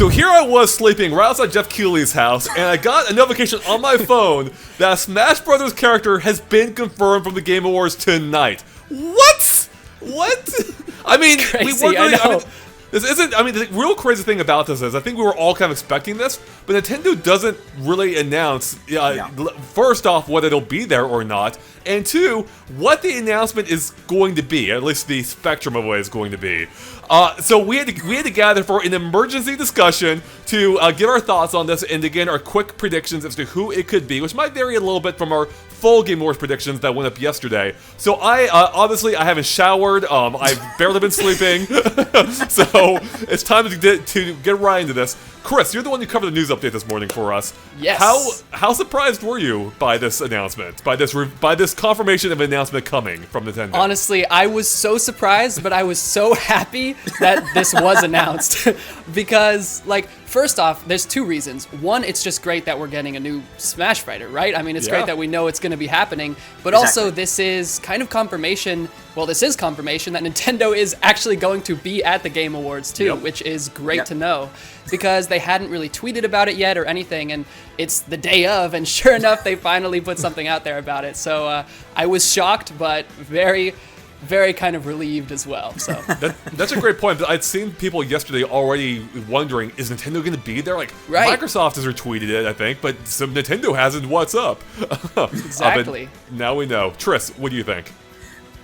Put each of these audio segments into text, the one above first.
So here I was sleeping right outside Jeff Keighley's house, and I got a notification on my phone that a Smash Brothers character has been confirmed from the Game Awards tonight. What? I mean, Crazy, we weren't really. I know. This isn't. I mean, the real crazy thing about this is, I think we were all kind of expecting this, but Nintendo doesn't really announce. First off, whether it'll be there or not, and two, what the announcement is going to be. At least the spectrum of what it's going to be. So we had to gather for an emergency discussion to give our thoughts on this, and again our quick predictions as to who it could be, which might vary a little bit from our full Game Awards predictions that went up yesterday. So I obviously I haven't showered. I've barely been sleeping, so it's time to get right into this. Chris, you're the one who covered the news update this morning for us. Yes. How surprised were you by this announcement? By this confirmation of an announcement coming from Nintendo? Honestly, I was so surprised, but I was so happy that this was announced. Because, like, first off, there's two reasons. One, it's just great that we're getting a new Smash fighter, right? I mean, it's great that we know it's going to be happening. But also, this is kind of confirmation. Well, this is confirmation that Nintendo is actually going to be at the Game Awards too, which is great to know, because they hadn't really tweeted about it yet or anything, and it's the day of, and sure enough, they finally put something out there about it. So I was shocked, but very, very kind of relieved as well. So that's a great point. I'd seen people yesterday already wondering, is Nintendo going to be there? Like, Microsoft has retweeted it, I think, but some Nintendo hasn't. What's up? Exactly. Now we know. Tris, what do you think?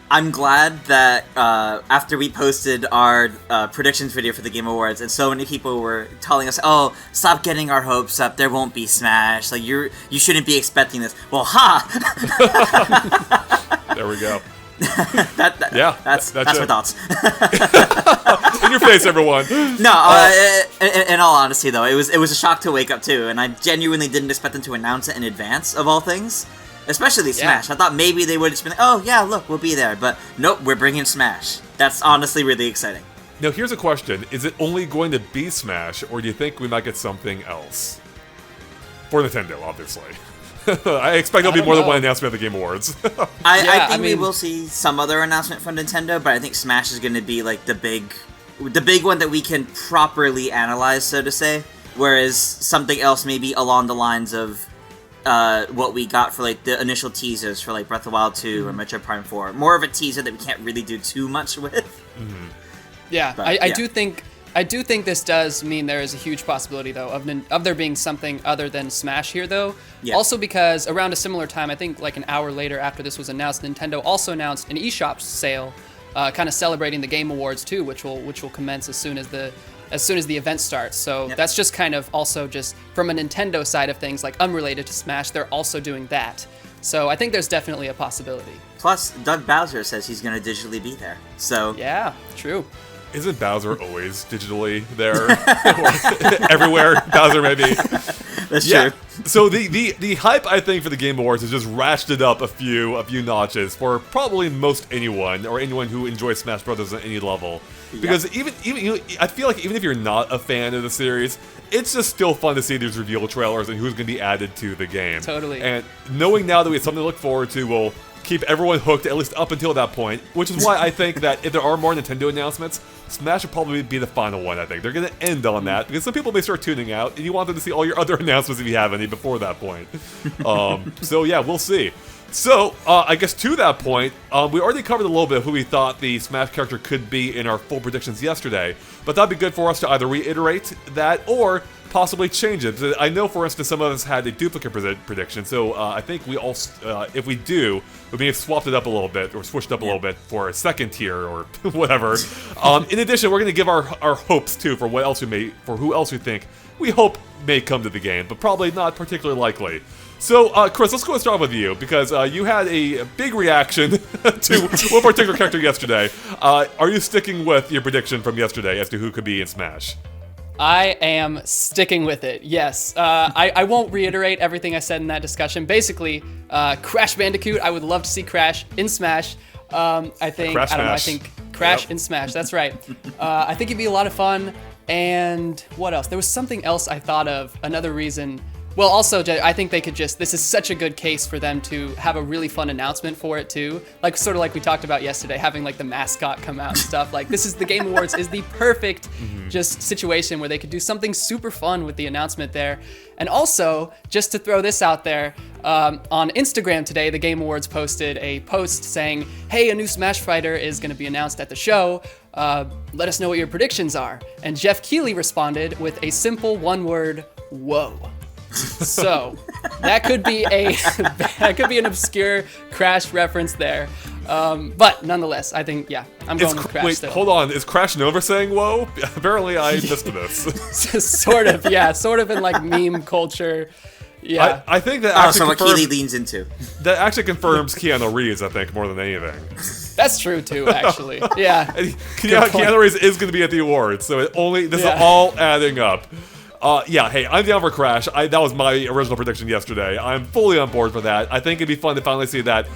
I'm glad that after we posted our predictions video for the Game Awards, and so many people were telling us, "Oh, stop getting our hopes up. There won't be Smash. Like you shouldn't be expecting this." Well, There we go. That's my thoughts. In your face, everyone. No, in all honesty, though, it was a shock to wake up to, and I genuinely didn't expect them to announce it in advance of all things. Especially Smash. I thought maybe they would have just been like, oh, yeah, look, we'll be there. But nope, we're bringing Smash. That's honestly really exciting. Now, here's a question. Is it only going to be Smash, or do you think we might get something else? For Nintendo, obviously. I expect there'll be more than one announcement at the Game Awards. I think we will see some other announcement from Nintendo, but I think Smash is going to be like the big one that we can properly analyze, so to say. Whereas something else maybe along the lines of what we got for like the initial teasers for like Breath of the Wild 2 or Metroid Prime 4. More of a teaser that we can't really do too much with. Mm-hmm. Yeah, but, I do think this does mean there is a huge possibility though of there being something other than Smash here though. Yeah. Also because around a similar time, I think like an hour later after this was announced, Nintendo also announced an eShop sale, kind of celebrating the Game Awards too, which will commence as soon as the event starts. So that's just kind of also just from a Nintendo side of things, like unrelated to Smash, they're also doing that. So I think there's definitely a possibility. Plus, Doug Bowser says he's going to digitally be there. So yeah, true. Isn't Bowser always digitally there? Everywhere Bowser may be. That's true. So the hype, I think, for the Game Awards has just ratcheted up a few notches for probably most anyone, or anyone who enjoys Smash Brothers at any level. Because even I feel like even if you're not a fan of the series, it's just still fun to see these reveal trailers and who's going to be added to the game. Totally. And knowing now that we have something to look forward to will keep everyone hooked, at least up until that point, which is why I think that if there are more Nintendo announcements, Smash will probably be the final one, I think. They're going to end on that, because some people may start tuning out, and you want them to see all your other announcements if you have any before that point. So yeah, we'll see. So, I guess to that point, we already covered a little bit of who we thought the Smash character could be in our full predictions yesterday, but that'd be good for us to either reiterate that or possibly change it. I know, for instance, some of us had a duplicate prediction, so I think we all, if we do, we may have swapped it up a little bit, or switched up a little bit for a second tier, or whatever. In addition, we're going to give our hopes, too, for who else we think we hope may come to the game, but probably not particularly likely. So, Chris, let's go and start with you, because you had a big reaction to one particular character yesterday. Are you sticking with your prediction from yesterday as to who could be in Smash? I am sticking with it, yes. I won't reiterate everything I said in that discussion. Basically, Crash Bandicoot, I would love to see Crash in Smash. I think Crash in Smash, that's right. I think it'd be a lot of fun. And what else? There was something else I thought of, another reason Well, also, I think they could this is such a good case for them to have a really fun announcement for it too. Like, sort of like we talked about yesterday, having like the mascot come out and stuff. Like, this is the Game Awards is the perfect just situation where they could do something super fun with the announcement there. And also, just to throw this out there, on Instagram today, the Game Awards posted a post saying, hey, a new Smash fighter is going to be announced at the show. Let us know what your predictions are. And Jeff Keighley responded with a simple one-word, whoa. So that could be an obscure Crash reference there, but nonetheless, I think I'm going with Crash. Wait, still. Hold on, is Crash Nova saying "whoa"? Apparently, I missed this. sort of in like meme culture. Yeah, I think that actually what Keighley leans into. That actually confirms Keanu Reeves, I think, more than anything. That's true too, actually. Yeah, Keanu Reeves is going to be at the awards, so this is all adding up. Hey, I'm down for Crash. That was my original prediction yesterday. I'm fully on board for that. I think it'd be fun to finally see that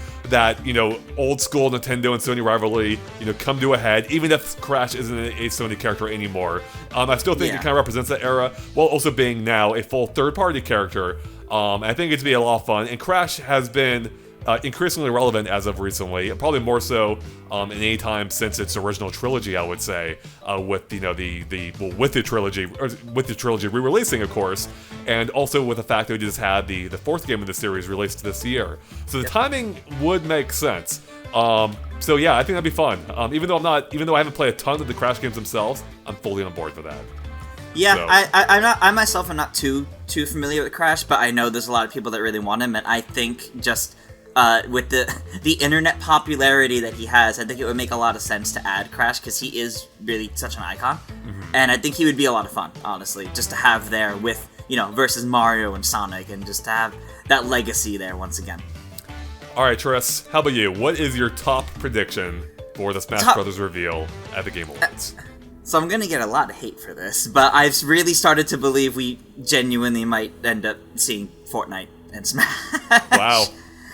old school Nintendo and Sony rivalry, come to a head, even if Crash isn't a Sony character anymore. I still think it kind of represents that era, while also being now a full third-party character. I think it'd be a lot of fun, and Crash has been increasingly relevant as of recently, probably more so in any time since its original trilogy, I would say, with the trilogy re-releasing, of course, and also with the fact that we just had the fourth game of the series released this year. So the timing would make sense. I think that'd be fun. Even though I haven't played a ton of the Crash games themselves, I'm fully on board for that. Yeah, so. I myself am not too familiar with Crash, but I know there's a lot of people that really want him, and I think just with the internet popularity that he has, I think it would make a lot of sense to add Crash, because he is really such an icon, and I think he would be a lot of fun, honestly, just to have there with, versus Mario and Sonic, and just to have that legacy there once again. Alright, Tris, how about you? What is your top prediction for the Smash Brothers reveal at the Game Awards? So I'm gonna get a lot of hate for this, but I've really started to believe we genuinely might end up seeing Fortnite and Smash. Wow.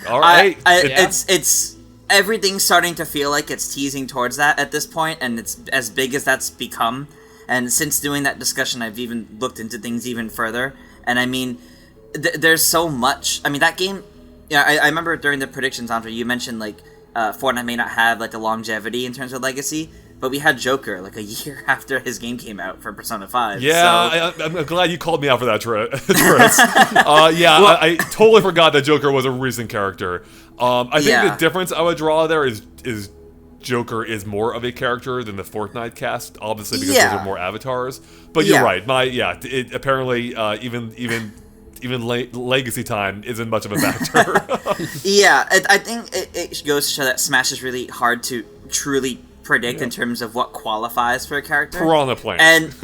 All right. It's everything's starting to feel like it's teasing towards that at this point, and it's as big as that's become. And since doing that discussion, I've even looked into things even further. And I mean, there's so much. I mean, that game. Yeah, I remember during the predictions, Andre, you mentioned like Fortnite may not have like the longevity in terms of legacy, but we had Joker like a year after his game came out for Persona 5. Yeah, so. I'm glad you called me out for that, Tris. I totally forgot that Joker was a recent character. I think the difference I would draw there is Joker is more of a character than the Fortnite cast, obviously because those are more avatars. But you're right. Apparently even legacy time isn't much of a factor. I think it goes to show that Smash is really hard to truly predict in terms of what qualifies for a character. Piranha Plant. And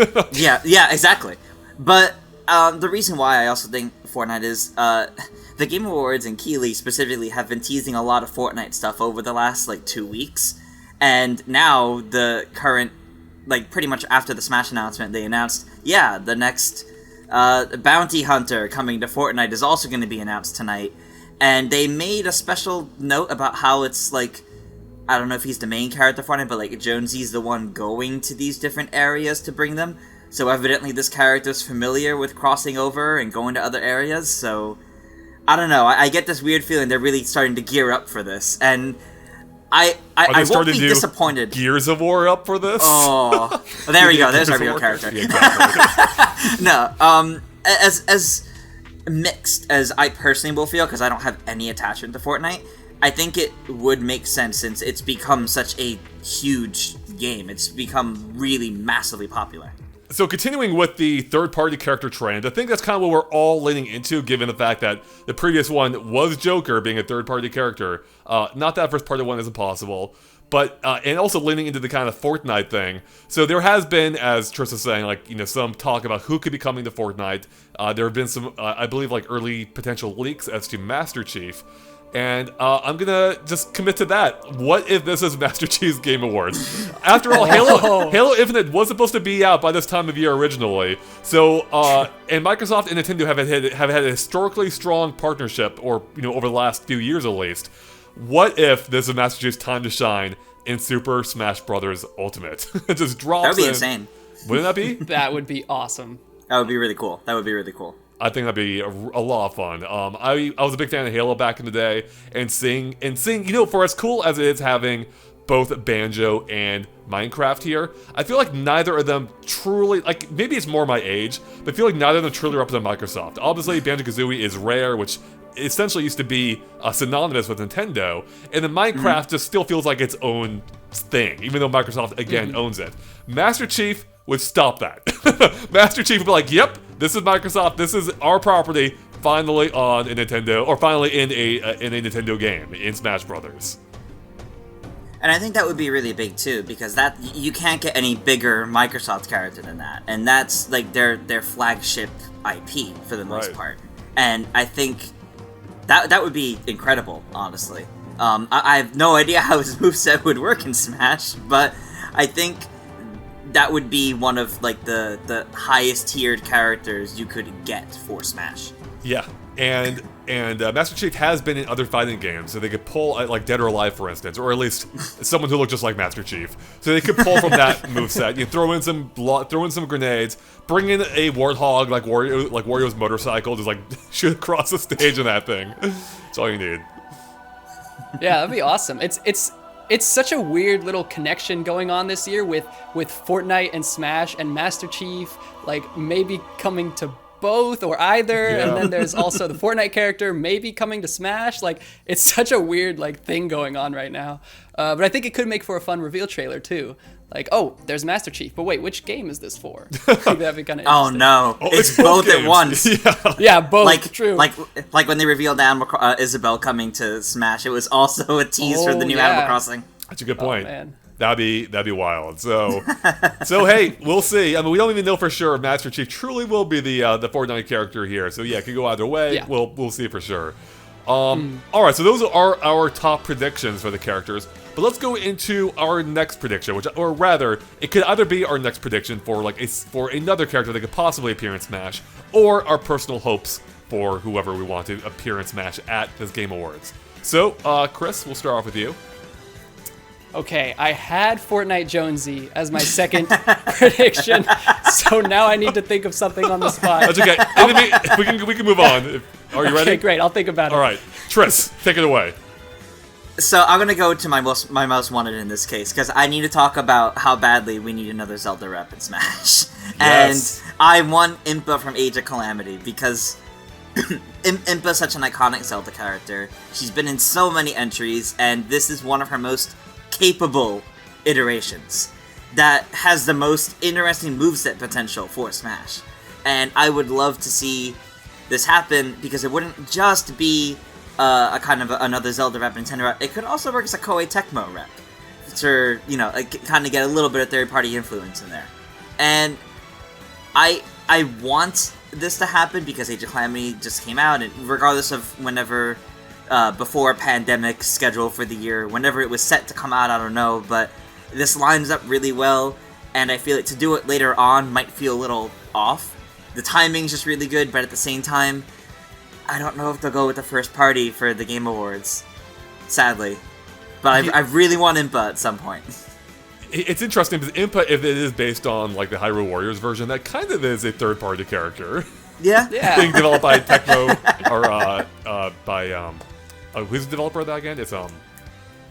exactly. But the reason why I also think Fortnite is the Game Awards and Keighley specifically have been teasing a lot of Fortnite stuff over the last 2 weeks, and now the current pretty much after the Smash announcement, they announced the next bounty hunter coming to Fortnite is also going to be announced tonight, and they made a special note about how it's I don't know if he's the main character for Fortnite, but Jonesy's the one going to these different areas to bring them. So evidently this character's familiar with crossing over and going to other areas. So I don't know. I get this weird feeling they're really starting to gear up for this, and I won't be disappointed. Gears of War up for this? Oh, there we go. There's our real character. Yeah, exactly. No, as mixed as I personally will feel, because I don't have any attachment to Fortnite, I think it would make sense since it's become such a huge game. It's become really massively popular. So continuing with the third-party character trend, I think that's kind of what we're all leaning into, given the fact that the previous one was Joker being a third-party character. Not that first-party one isn't possible, but and also leaning into the kind of Fortnite thing. So there has been, as Tris is saying, some talk about who could be coming to Fortnite. There have been some, I believe, early potential leaks as to Master Chief. And I'm gonna just commit to that. What if this is Master Chief's Game Awards? After all, Halo Infinite was supposed to be out by this time of year originally. So, and Microsoft and Nintendo have had a historically strong partnership, or over the last few years at least. What if this is Master Chief's time to shine in Super Smash Bros. Ultimate? It just drops in. That would be insane. Wouldn't that be? That would be awesome. That would be really cool. I think that'd be a lot of fun. I was a big fan of Halo back in the day, and seeing, for as cool as it is having both Banjo and Minecraft here, I feel like neither of them truly, like, maybe it's more my age, but I feel like neither of them truly represent Microsoft. Obviously, Banjo-Kazooie is Rare, which essentially used to be synonymous with Nintendo, and then Minecraft just still feels like its own thing, even though Microsoft, again, owns it. Master Chief would stop that. Master Chief would be like, yep, this is Microsoft, this is our property, finally on a Nintendo, or finally in a Nintendo game, in Smash Brothers. And I think that would be really big too, because that you can't get any bigger Microsoft character than that, and that's like their flagship IP for the most part. And I think that would be incredible, honestly. I have no idea how his moveset would work in Smash, but I think that would be one of like the highest tiered characters you could get for Smash. Yeah, and Master Chief has been in other fighting games, so they could pull like Dead or Alive, for instance, or at least someone who looked just like Master Chief. So they could pull from that moveset. You throw in some grenades, bring in a warthog like Wario's motorcycle, just like shoot across the stage in that thing. That's all you need. Yeah, that'd be awesome. It's such a weird little connection going on this year with Fortnite and Smash and Master Chief, like maybe coming to both or either, and then there's also the Fortnite character maybe coming to Smash. Like, it's such a weird like thing going on right now. But I think it could make for a fun reveal trailer too. Like, oh, there's Master Chief, but wait, which game is this for? That'd be kind of interesting. Oh no, it's both at once. Yeah, both. Like, true. Like when they revealed Isabelle coming to Smash, it was also a tease for the new Animal Crossing. That's a good point. Oh, man. That'd be wild. So hey, we'll see. I mean, we don't even know for sure if Master Chief truly will be the Fortnite character here. So yeah, it could go either way. Yeah. We'll see for sure. All right, so those are our top predictions for the characters. But let's go into our next prediction, or rather, it could either be our next prediction for for another character that could possibly appear in Smash, or our personal hopes for whoever we want to appear in Smash at this Game Awards. So, Chris, we'll start off with you. Okay, I had Fortnite Jonesy as my second prediction, so now I need to think of something on the spot. That's okay. We can move on. Are you ready? Okay, great. I'll think about it. All right, Tris, take it away. So I'm gonna go to my most wanted in this case, because I need to talk about how badly we need another Zelda rep in Smash. Yes. And I want Impa from Age of Calamity, because Impa is such an iconic Zelda character. She's been in so many entries, and this is one of her most capable iterations that has the most interesting moveset potential for Smash. And I would love to see this happen, because it wouldn't just be a kind of another Zelda rep, Nintendo rep. It could also work as a Koei Tecmo rep to, kind of get a little bit of third-party influence in there. And I want this to happen because Age of Calamity just came out, and regardless of whenever before pandemic schedule for the year, whenever it was set to come out, I don't know, but this lines up really well, and I feel like to do it later on might feel a little off. The timing's just really good, but at the same time, I don't know if they'll go with the first party for the Game Awards, sadly. But I really want Impa at some point. It's interesting because Impa, if it is based on like the Hyrule Warriors version, that kind of is a third-party character. Yeah. Being developed by Tecmo, or by who's the developer of that again? It's Koei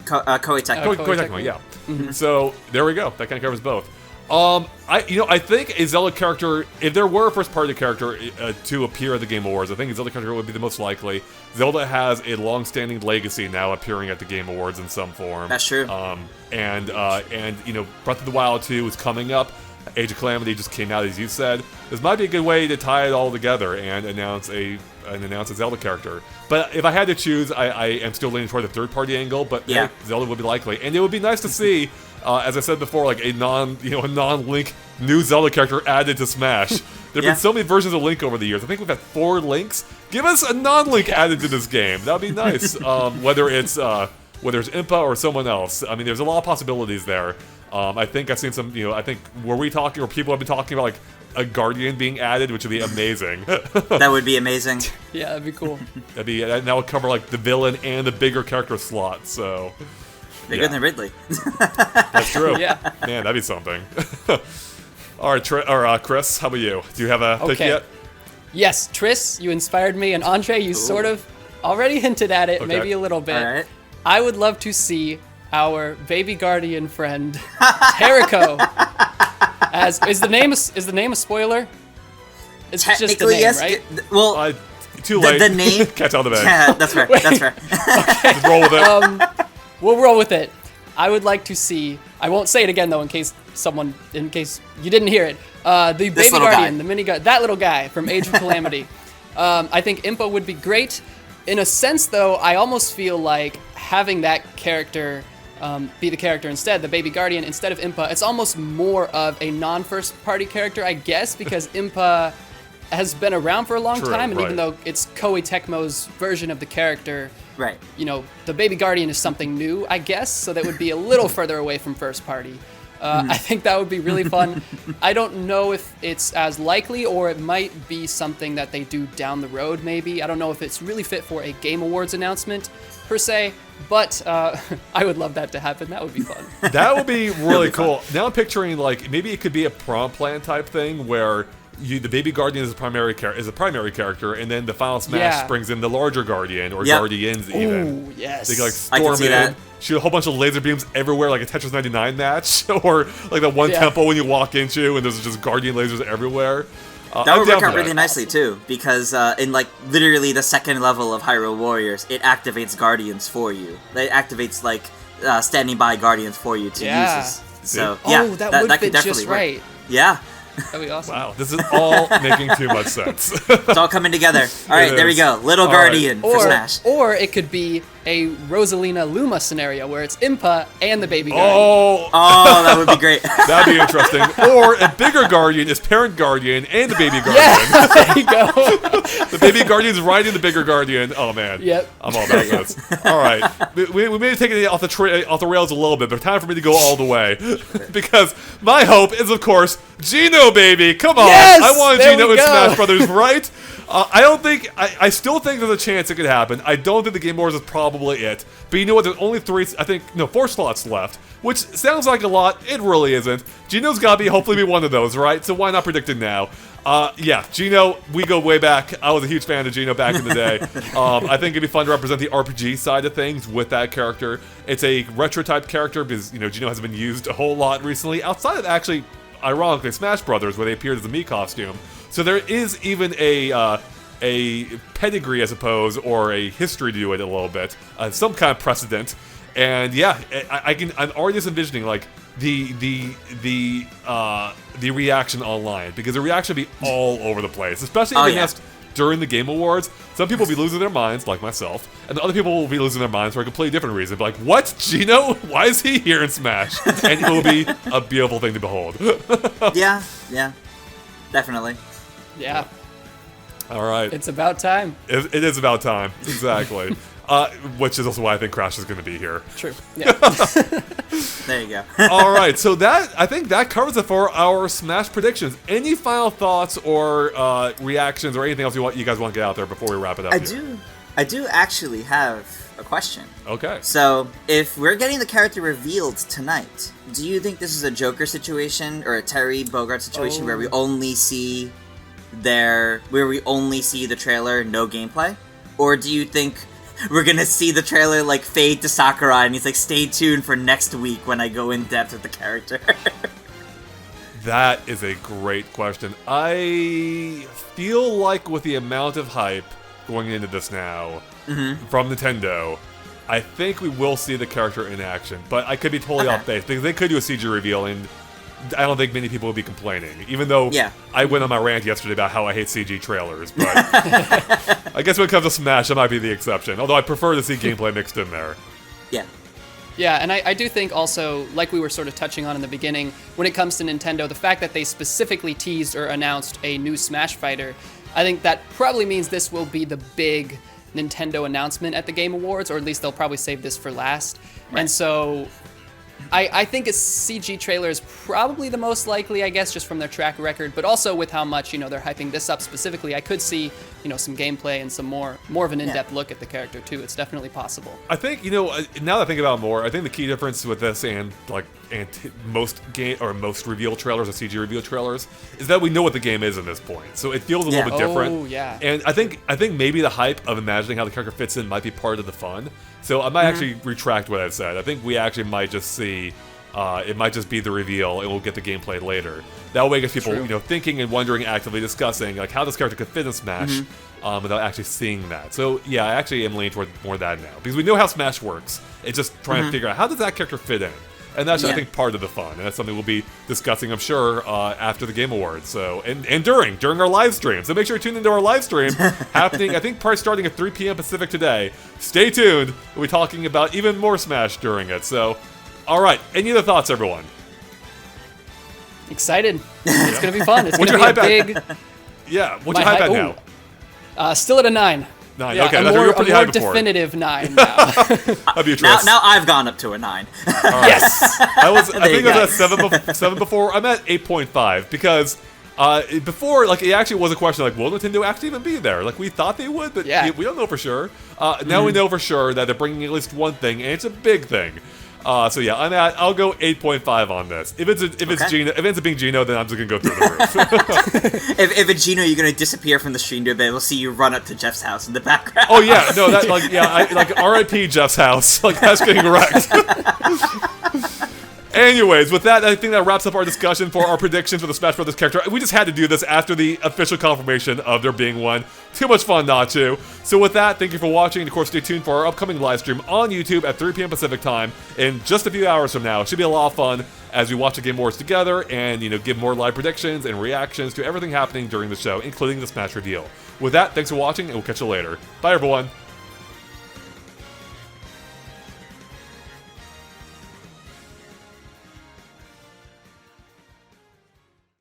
Tecmo. Koei Tecmo, yeah. Mm-hmm. So there we go. That kind of covers both. I think a Zelda character, if there were a first-party character to appear at the Game Awards, I think a Zelda character would be the most likely. Zelda has a long-standing legacy now appearing at the Game Awards in some form. That's true. And Breath of the Wild 2 is coming up. Age of Calamity just came out, as you said. This might be a good way to tie it all together and announce a Zelda character. But if I had to choose, I am still leaning toward the third-party angle. But yeah, Zelda would be likely, and it would be nice to see. As I said before, like a non-Link new Zelda character added to Smash. There've been so many versions of Link over the years. I think we've had 4 Links. Give us a non-Link added to this game. That'd be nice. Whether it's Impa or someone else. I mean, there's a lot of possibilities there. I think I've seen some. I think people have been talking about like a Guardian being added, which would be amazing. That would be amazing. Yeah, that'd be cool. That would cover like the villain and the bigger character slot. So. Bigger than Ridley. That's true. Yeah. Man, that'd be something. All right, Chris, how about you? Do you have a pick yet? Yes, Triss, you inspired me, and Andre, you sort of already hinted at it, Okay. maybe a little bit. All right. I would love to see our baby guardian friend Terrico. As is the name a spoiler? It's just the Technically, name, yes. right? Uh, too late. The name. Catch on the bag. Yeah, that's fair. That's fair. Just roll with it. We'll roll with it. I would like to see. I won't say it again though, in case you didn't hear it. The baby little guardian, guy. the mini that little guy from Age of Calamity. I think Impa would be great. In a sense, though, I almost feel like having that character be the character instead, the baby guardian instead of Impa. It's almost more of a non-first party character, I guess, because Impa has been around for a long True, time, and right. even though it's Koei Tecmo's version of the character. Right. You know, the baby guardian is something new, I guess, so that would be a little further away from first party. I think that would be really fun. I don't know if it's as likely, or it might be something that they do down the road, maybe. I don't know if it's really fit for a Game Awards announcement, per se, but I would love that to happen. That would be fun. That would be really cool. Now I'm picturing, like, maybe it could be a prom plan type thing where the baby guardian is a primary character, and then the final smash brings in the larger guardian or guardians even. Ooh, yes. They can, like, I can storm see in, that. shoot a whole bunch of laser beams everywhere, like a Tetris 99 match, or like that one Yeah. temple when you walk into and there's just guardian lasers everywhere. That would I'm down work for out really that. nicely too, because in like literally the second level of Hyrule Warriors, it activates guardians for you. It activates like standing by guardians for you to Yeah. use. So Oh, yeah, that would could fit definitely just work. right. Yeah, That'd be awesome. Wow, this is all making too much sense. it's all coming together. All right, It there we is. go. Little All right. guardian for Smash. Or it could be a Rosalina Luma scenario where it's Impa and the baby guardian. Oh, Oh, that would be great. that'd be interesting. Or a bigger guardian is parent guardian and the baby guardian. Yeah, there you go. The baby guardian's riding the bigger guardian. Oh man. Yep. I'm all about this. All right. We may have taken it off the rails a little bit, but time for me to go all the way. Because my hope is, of course, Geno, baby. Come on. Yes! I wanted There Geno we in go. Smash Brothers, right? I still think there's a chance it could happen. I don't think the Game Awards is probably it. But you know what? There's only 4 slots left, which sounds like a lot. It really isn't. Geno's got to hopefully be one of those, right? So why not predict it now? Yeah, Geno, we go way back. I was a huge fan of Geno back in the day. I think it'd be fun to represent the RPG side of things with that character. It's a retro-type character because, Geno hasn't been used a whole lot recently, outside of actually, ironically, Smash Brothers, where they appeared as a Mii costume. So there is even a pedigree, I suppose, or a history to it a little bit, some kind of precedent. And yeah, I'm already just envisioning like the reaction online, because the reaction would be all over the place, especially if announced during the Game Awards. Some people will be losing their minds, like myself, and other people will be losing their minds for a completely different reason. But like, what? Geno? Why is he here in Smash? And it will be a beautiful thing to behold. Yeah, definitely. Yeah, All right. it's about time. It is about time. Exactly. Which is also why I think Crash is going to be here. True. Yeah. There you go. All right, so I think that covers it for our Smash predictions. Any final thoughts or reactions or anything else you guys want to get out there before we wrap it up? I do actually have a question. Okay. So, if we're getting the character revealed tonight, do you think this is a Joker situation or a Terry Bogard situation where we only see the trailer, no gameplay? Or do you think we're gonna see the trailer like fade to Sakurai and he's like, stay tuned for next week when I go in depth with the character? That is a great question. I feel like with the amount of hype going into this now from Nintendo, I think we will see the character in action. But I could be totally off base, because they could do a CG reveal and I don't think many people will be complaining, even though I went on my rant yesterday about how I hate CG trailers. But I guess when it comes to Smash, that might be the exception. Although I prefer to see gameplay mixed in there. Yeah. Yeah, and I do think also, like we were sort of touching on in the beginning, when it comes to Nintendo, the fact that they specifically teased or announced a new Smash fighter, I think that probably means this will be the big Nintendo announcement at the Game Awards, or at least they'll probably save this for last. Right. And so I think a CG trailer is probably the most likely, I guess, just from their track record, but also with how much, they're hyping this up specifically, I could see, some gameplay and some more of an in-depth look at the character too. It's definitely possible. I think, now that I think about it more, I think the key difference with this and most reveal trailers or CG reveal trailers is that we know what the game is at this point. So it feels a little bit different. Oh, yeah. And I think maybe the hype of imagining how the character fits in might be part of the fun. So I might actually retract what I said. I think we actually might just see, it might just be the reveal, and we'll get the gameplay later. That way, it gets people, thinking and wondering, actively discussing, like how this character could fit in Smash, without actually seeing that. So yeah, I actually am leaning toward more of that now because we know how Smash works. It's just trying to figure out how does that character fit in, and that's I think part of the fun, and that's something we'll be discussing, I'm sure, after the Game Awards. So and during our live stream. So make sure you tune into our live stream happening. I think probably starting at 3 p.m. Pacific today. Stay tuned. We'll be talking about even more Smash during it. So, all right. Any other thoughts, everyone? Excited. It's gonna be fun. It's What's gonna your be hype a big. Yeah. What's your hype at now? Still at a 9. 9. Yeah, Okay, a that's more, you're pretty a high more before. definitive 9 now. Now I've gone up to a 9. Yes. I think I was go. at 7 before. I'm at 8.5 because before, it actually was a question will Nintendo actually even be there? We thought they would, but we don't know for sure. Now we know for sure that they're bringing at least one thing, and it's a big thing. So yeah, I'll go 8.5 on this. If it's Geno, if it ends up being Geno, then I'm just gonna go through the roof. if it's Geno, you're gonna disappear from the stream to a bit. We'll see you run up to Jeff's house in the background. Oh yeah, no, that R.I.P. Jeff's house. That's getting wrecked. Anyways, with that, I think that wraps up our discussion for our predictions for the Smash Bros. Character. We just had to do this after the official confirmation of there being one. Too much fun not to. So with that, thank you for watching, and of course stay tuned for our upcoming live stream on YouTube at 3 p.m. Pacific time in just a few hours from now. It should be a lot of fun as we watch the Game Awards together and give more live predictions and reactions to everything happening during the show, including the Smash reveal. With that, thanks for watching, and we'll catch you later. Bye everyone.